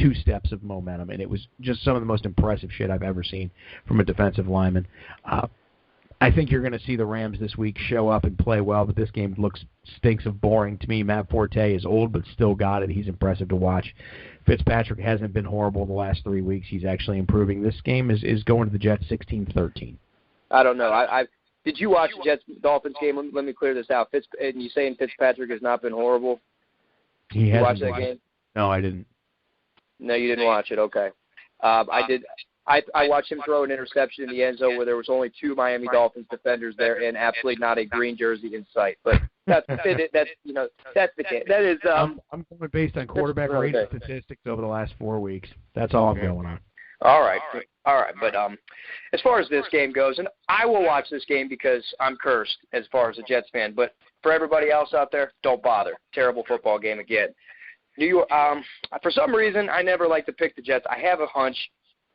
2 steps of momentum, and it was just some of the most impressive shit I've ever seen from a defensive lineman. I think you're going to see the Rams this week show up and play well, but this game stinks of boring to me. Matt Forte is old but still got it. He's impressive to watch. Fitzpatrick hasn't been horrible the last 3 weeks. He's actually improving. This game is going to the Jets 16-13. I don't know. Did you watch the Jets-Dolphins game? Let me clear this out. And you saying Fitzpatrick has not been horrible? He hasn't watched that game? No, I didn't. No, you didn't watch it. Okay. I did. I watched him throw an interception in the end zone where there was only 2 Miami Dolphins defenders there and absolutely not a green jersey in sight. But that's the case. That is. I'm going based on quarterback rating statistics over the last 4 weeks. That's all I'm going on. All right. But as far as this game goes, and I will watch this game because I'm cursed as far as a Jets fan. But for everybody else out there, don't bother. Terrible football game again. New York. For some reason, I never like to pick the Jets. I have a hunch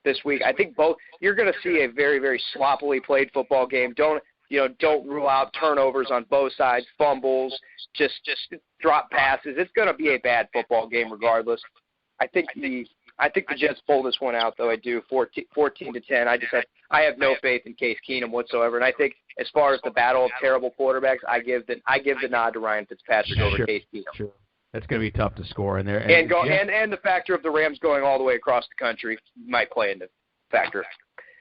this week. I think you're going to see a very, very sloppily played football game. Don't rule out turnovers on both sides, fumbles, just drop passes. It's going to be a bad football game regardless. I think the Jets pull this one out, though. I do 14-10. I have no faith in Case Keenum whatsoever, and I think as far as the battle of terrible quarterbacks, I give the nod to Ryan Fitzpatrick over Case Keenum. Sure. That's going to be tough to score in there. And the factor of the Rams going all the way across the country might play into factor.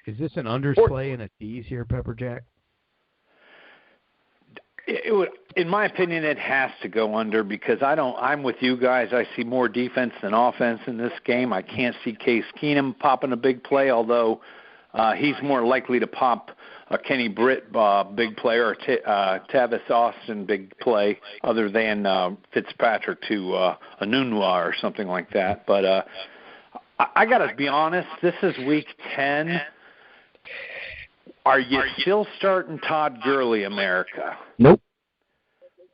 Is this an unders play and a tease here, Pepper Jack? It would, in my opinion, it has to go under because I'm with you guys. I see more defense than offense in this game. I can't see Case Keenum popping a big play, although he's more likely to pop a Kenny Britt big play or Tavis Austin big play other than Fitzpatrick to Anunua or something like that. But I got to be honest, this is week 10. Are you still starting Todd Gurley, America? Nope.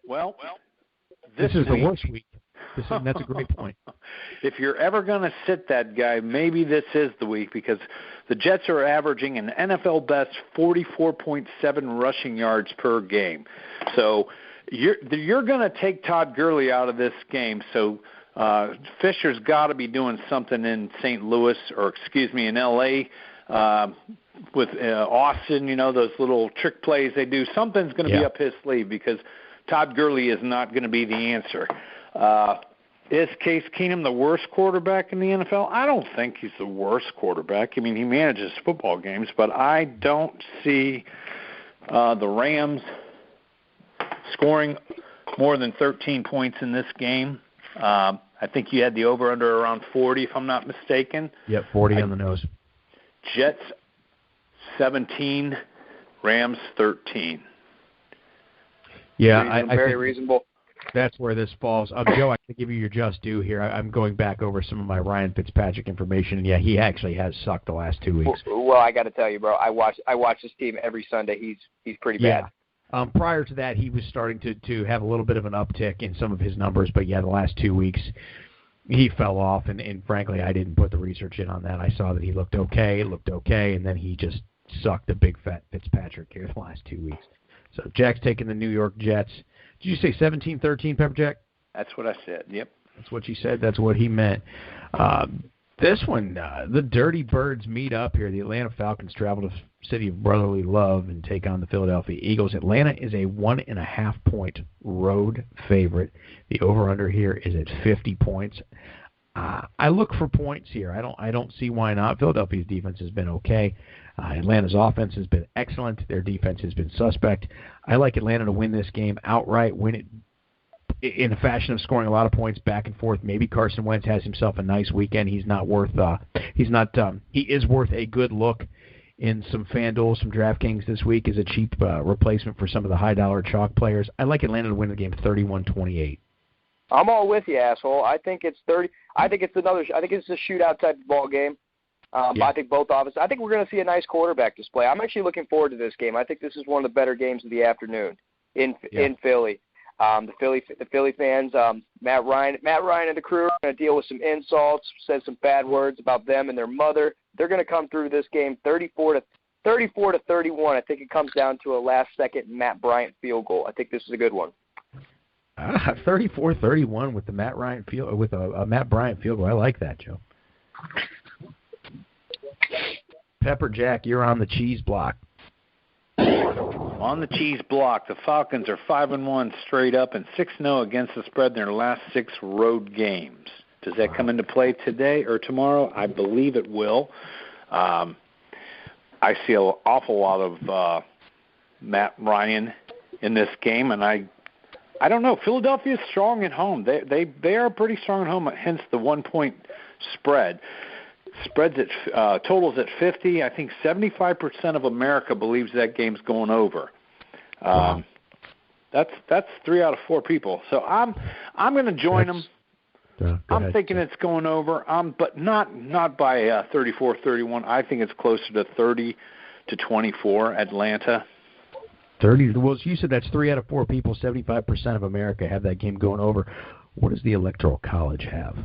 Well, this is the worst week. That's a great point. If you're ever going to sit that guy, maybe this is the week because the Jets are averaging an NFL best 44.7 rushing yards per game. So you're going to take Todd Gurley out of this game. So Fisher's got to be doing something in St. Louis in L.A., with Austin, those little trick plays they do. Something's going to be up his sleeve because Todd Gurley is not going to be the answer. Is Case Keenum the worst quarterback in the NFL? I don't think he's the worst quarterback. I mean, he manages football games, but I don't see the Rams scoring more than 13 points in this game. I think you had the over-under around 40, if I'm not mistaken. Yep, 40 on the nose. Jets 17, Rams 13. Yeah, very reasonable. That's where this falls. Joe, I can give you your just due here. I'm going back over some of my Ryan Fitzpatrick information, and yeah, he actually has sucked the last 2 weeks. Well, I got to tell you, bro, I watch this team every Sunday. He's pretty bad. Prior to that, he was starting to have a little bit of an uptick in some of his numbers, but yeah, the last 2 weeks he fell off, and frankly, I didn't put the research in on that. I saw that he looked okay, and then he just sucked a big fat Fitzpatrick here the last 2 weeks. So Jack's taking the New York Jets. Did you say 17-13, Pepper Jack? That's what I said, yep. That's what you said. That's what he meant. This one, the Dirty Birds meet up here. The Atlanta Falcons travel to the city of brotherly love and take on the Philadelphia Eagles. Atlanta is a 1.5-point road favorite. The over-under here is at 50 points. I look for points here. I don't see why not. Philadelphia's defense has been okay. Atlanta's offense has been excellent. Their defense has been suspect. I like Atlanta to win this game outright, win it in a fashion of scoring a lot of points back and forth. Maybe Carson Wentz has himself a nice weekend. He is worth a good look in some FanDuel, some DraftKings this week as a cheap replacement for some of the high-dollar chalk players. I like Atlanta to win the game 31-28. I'm all with you, asshole. I think it's 30. I think it's a shootout type of ball game. I think both offenses. I think we're going to see a nice quarterback display. I'm actually looking forward to this game. I think this is one of the better games of the afternoon in Philly. The Philly fans, Matt Ryan and the crew are going to deal with some insults, said some bad words about them and their mother. They're going to come through this game 34-31. I think it comes down to a last-second Matt Bryant field goal. I think this is a good one. 34-31 with the Matt Bryant field goal. I like that, Joe. Pepper Jack, you're on the cheese block. On the cheese block, the Falcons are 5-1 straight up and 6-0 against the spread in their last 6 road games. Does that come into play today or tomorrow? I believe it will. I see an awful lot of Matt Ryan in this game, and I don't know. Philadelphia is strong at home. They are pretty strong at home, hence the 1-point spread. Spreads at totals at 50. I think 75% of America believes that game's going over. Wow. That's 3 out of 4 people. So I'm going to join them. I'm thinking it's going over, but not by 34-31. I think it's closer to 30-24. Atlanta. 30. Well, you said that's 3 out of 4 people. 75% of America have that game going over. What does the Electoral College have?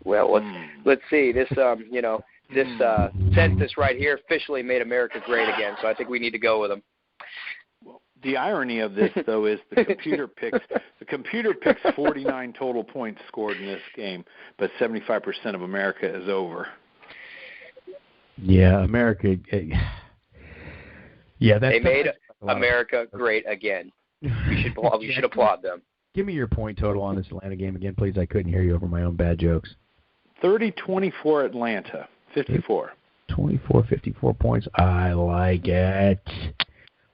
Well, let's see. This this census right here officially made America great again. So I think we need to go with them. The irony of this, though, is the computer picks 49 total points scored in this game, but 75% of America is over. Yeah, America. Yeah, they made America great again. We should applaud them. Give me your point total on this Atlanta game again, please. I couldn't hear you over my own bad jokes. 30-24 Atlanta, 54. 54 points. I like it.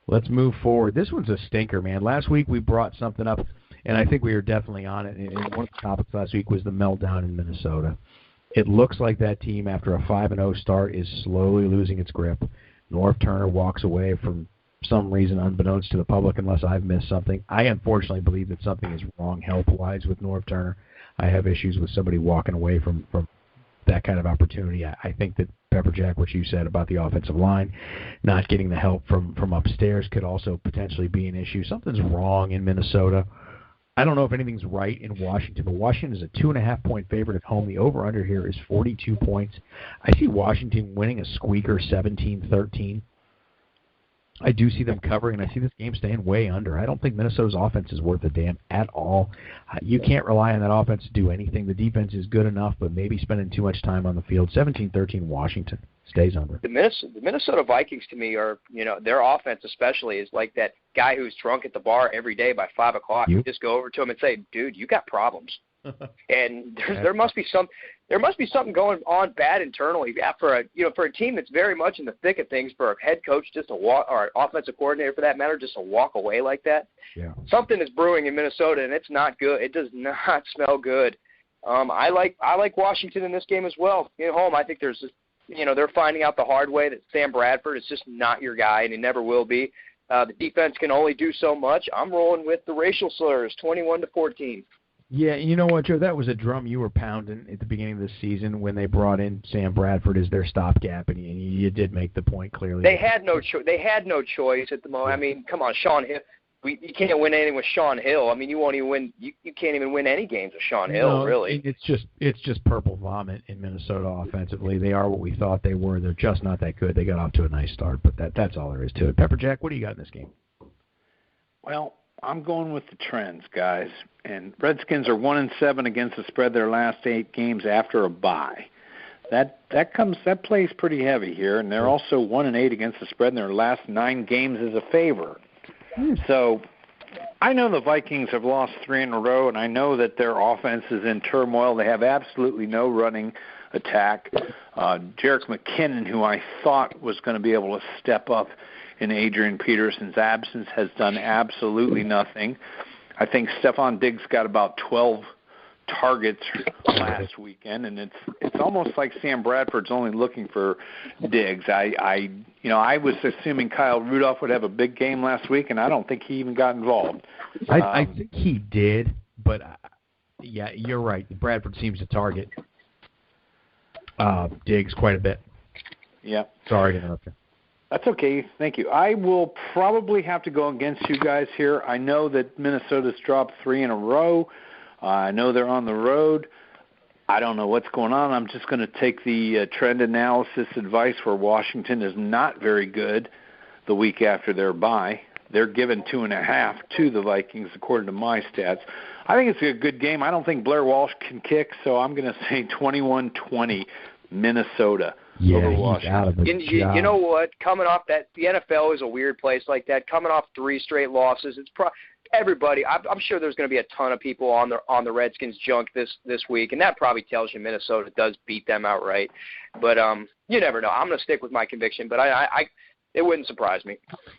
Let's move forward. This one's a stinker, man. Last week we brought something up, and I think we were definitely on it. And one of the topics last week was the meltdown in Minnesota. It looks like that team, after a 5-0 start, is slowly losing its grip. Norv Turner walks away from some reason unbeknownst to the public, unless I've missed something. I unfortunately believe that something is wrong health-wise with Norv Turner. I have issues with somebody walking away from that kind of opportunity. I think that Pepper Jack, what you said about the offensive line, not getting the help from upstairs could also potentially be an issue. Something's wrong in Minnesota. I don't know if anything's right in Washington, but Washington is a 2.5-point favorite at home. The over-under here is 42 points. I see Washington winning a squeaker 17-13. I do see them covering, and I see this game staying way under. I don't think Minnesota's offense is worth a damn at all. You can't rely on that offense to do anything. The defense is good enough, but maybe spending too much time on the field. 17-13 Washington stays under. The Minnesota Vikings, to me, are, their offense especially is like that guy who's drunk at the bar every day by 5 o'clock. You just go over to him and say, dude, you got problems. And there must be something going on bad internally. Yeah, for a team that's very much in the thick of things, for a head coach just to walk, or an offensive coordinator for that matter, just to walk away like that. Yeah. Something is brewing in Minnesota, and it's not good. It does not smell good. I like Washington in this game as well. At home, I think there's they're finding out the hard way that Sam Bradford is just not your guy, and he never will be. The defense can only do so much. I'm rolling with the racial slurs, 21-14. Yeah, you know what, Joe? That was a drum you were pounding at the beginning of the season when they brought in Sam Bradford as their stopgap, and you did make the point clearly. They had no choice at the moment. Yeah. I mean, come on, Sean Hill. You can't win anything with Sean Hill. I mean, you won't even win. You can't even win any games with Sean Hill, really. It's just purple vomit in Minnesota offensively. They are what we thought they were. They're just not that good. They got off to a nice start, but that's all there is to it. Pepper Jack, what do you got in this game? Well, I'm going with the trends, guys. And Redskins are 1-7 against the spread their last 8 games after a bye. That plays pretty heavy here, and they're also 1-8 against the spread in their last 9 games as a favorite. So I know the Vikings have lost 3 in a row, and I know that their offense is in turmoil. They have absolutely no running attack. Jerick McKinnon, who I thought was going to be able to step up in Adrian Peterson's absence, has done absolutely nothing. I think Stephon Diggs got about 12 targets last weekend, and it's almost like Sam Bradford's only looking for Diggs. I was assuming Kyle Rudolph would have a big game last week, and I don't think he even got involved. I think he did, but yeah, you're right. Bradford seems to target Diggs quite a bit. Yeah. Sorry to interrupt you. That's okay. Thank you. I will probably have to go against you guys here. I know that Minnesota's dropped 3 in a row. I know they're on the road. I don't know what's going on. I'm just going to take the trend analysis advice where Washington is not very good the week after their bye. They're given 2.5 to the Vikings, according to my stats. I think it's a good game. I don't think Blair Walsh can kick, so I'm going to say 21-20 Minnesota Yeah, over he's Washington. out of the job. You know what? Coming off that, the NFL is a weird place like that. Coming off 3 straight losses, it's everybody. I'm sure there's going to be a ton of people on the Redskins junk this week, and that probably tells you Minnesota does beat them outright. But you never know. I'm going to stick with my conviction, but I it wouldn't surprise me.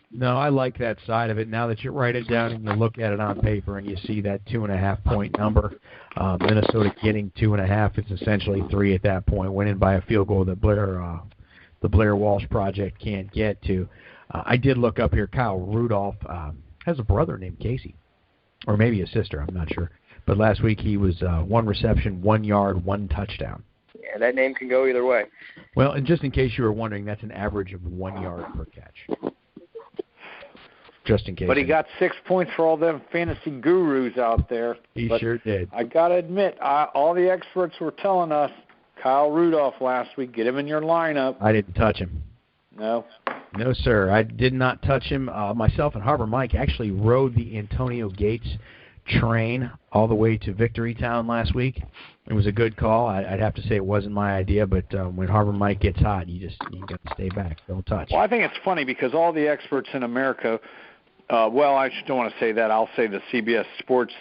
No, I like that side of it. Now that you write it down and you look at it on paper and you see that 2.5-point number, Minnesota getting 2.5, it's essentially 3 at that point, winning by a field goal that the Blair Walsh Project can't get to. I did look up here. Kyle Rudolph has a brother named Casey, or maybe a sister. I'm not sure. But last week he was 1 reception, 1 yard, 1 touchdown. Yeah, that name can go either way. Well, and just in case you were wondering, that's an average of 1 yard per catch. Just in case. But he got 6 points for all them fantasy gurus out there. He sure did. I got to admit, all the experts were telling us, Kyle Rudolph last week, get him in your lineup. I didn't touch him. No. No, sir. I did not touch him. Myself and Harbor Mike actually rode the Antonio Gates train all the way to Victory Town last week. It was a good call. I'd have to say it wasn't my idea, but when Harbor Mike gets hot, you got to stay back. Don't touch. Well, I think it's funny because all the experts in America, well, I don't want to say that. I'll say the CBS Sports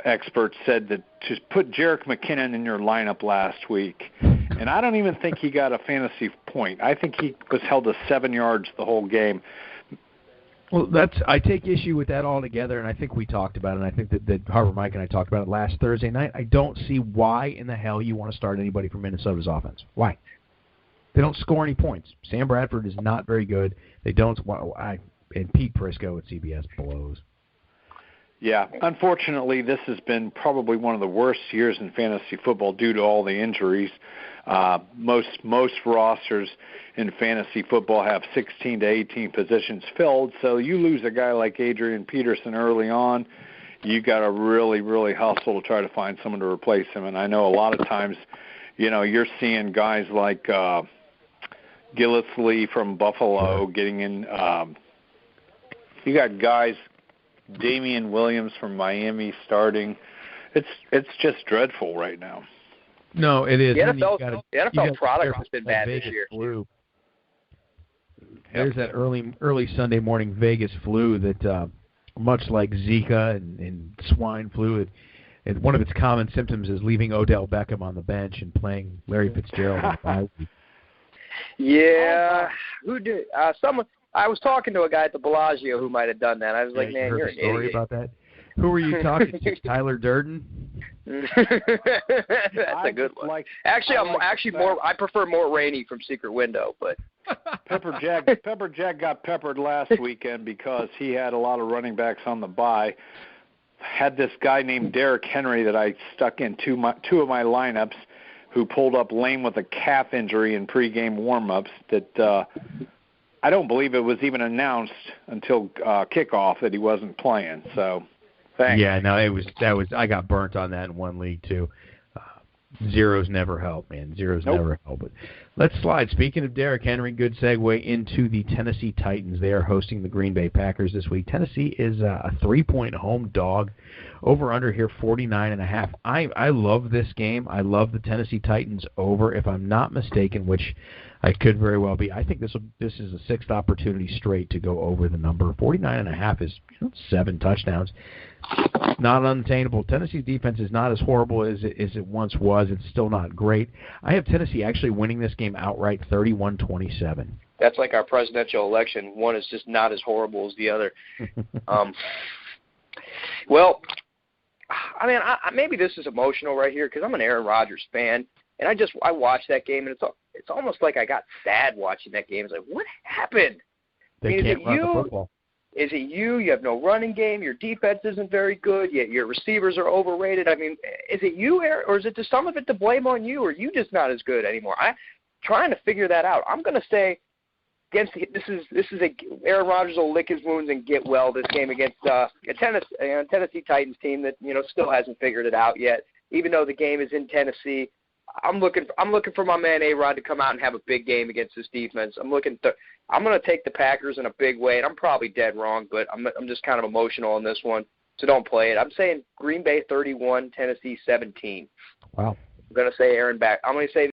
experts said that to put Jerick McKinnon in your lineup last week, and I don't even think he got a fantasy point. I think he was held to 7 yards the whole game. Well, I take issue with that altogether, and I think we talked about it, and I think that Harbor Mike and I talked about it last Thursday night. I don't see why in the hell you want to start anybody from Minnesota's offense. Why? They don't score any points. Sam Bradford is not very good. They don't. And Pete Prisco at CBS blows. Yeah, unfortunately, this has been probably one of the worst years in fantasy football due to all the injuries. Most rosters in fantasy football have 16 to 18 positions filled, so you lose a guy like Adrian Peterson early on, you got to really, really hustle to try to find someone to replace him. And I know a lot of times, you're seeing guys like Gillislee from Buffalo getting in. You got guys, Damian Williams from Miami starting. It's just dreadful right now. No, it is. The NFL product has been bad this year. Flu. There's that early Sunday morning Vegas flu that, much like Zika and swine flu, one of its common symptoms is leaving Odell Beckham on the bench and playing Larry Fitzgerald on the bye week. Yeah, who did? Someone. I was talking to a guy at the Bellagio who might have done that. I was like, man, you're an story idiot. About that? Who were you talking to? Tyler Durden? That's a good one. Actually, I prefer more Rainey from Secret Window, but Pepper Jack got peppered last weekend because he had a lot of running backs on the bye. Had this guy named Derrick Henry that I stuck in two of my lineups, who pulled up lame with a calf injury in pregame warm-ups that I don't believe it was even announced until kickoff that he wasn't playing. So, thanks. Yeah, no, I got burnt on that in one league too. Zeros never help, man. Zeros never help. But let's slide. Speaking of Derrick Henry, good segue into the Tennessee Titans. They are hosting the Green Bay Packers this week. Tennessee is a 3-point home dog. Over under here 49.5. I love this game. I love the Tennessee Titans over, if I'm not mistaken, which I could very well be. I think this is a 6th opportunity straight to go over the number. 49.5 is 7 touchdowns. Not unattainable. Tennessee's defense is not as horrible as it once was. It's still not great. I have Tennessee actually winning this game outright, 31-27. That's like our presidential election. One is just not as horrible as the other. Well, I mean, maybe this is emotional right here because I'm an Aaron Rodgers fan, and I watched that game, and it's almost like I got sad watching that game. It's like, what happened? They can't run the football. Is it you? You have no running game. Your defense isn't very good. Yet your receivers are overrated. I mean, is it you, or is it just some of it to blame on you, or you just not as good anymore? I'm trying to figure that out. I'm going to say this is Aaron Rodgers will lick his wounds and get well this game against a Tennessee Titans team that still hasn't figured it out yet. Even though the game is in Tennessee, I'm looking for my man A-Rod to come out and have a big game against this defense. I'm going to take the Packers in a big way, and I'm probably dead wrong, but I'm just kind of emotional on this one, so don't play it. I'm saying Green Bay 31, Tennessee 17. Wow. I'm going to say Aaron back. I'm going to say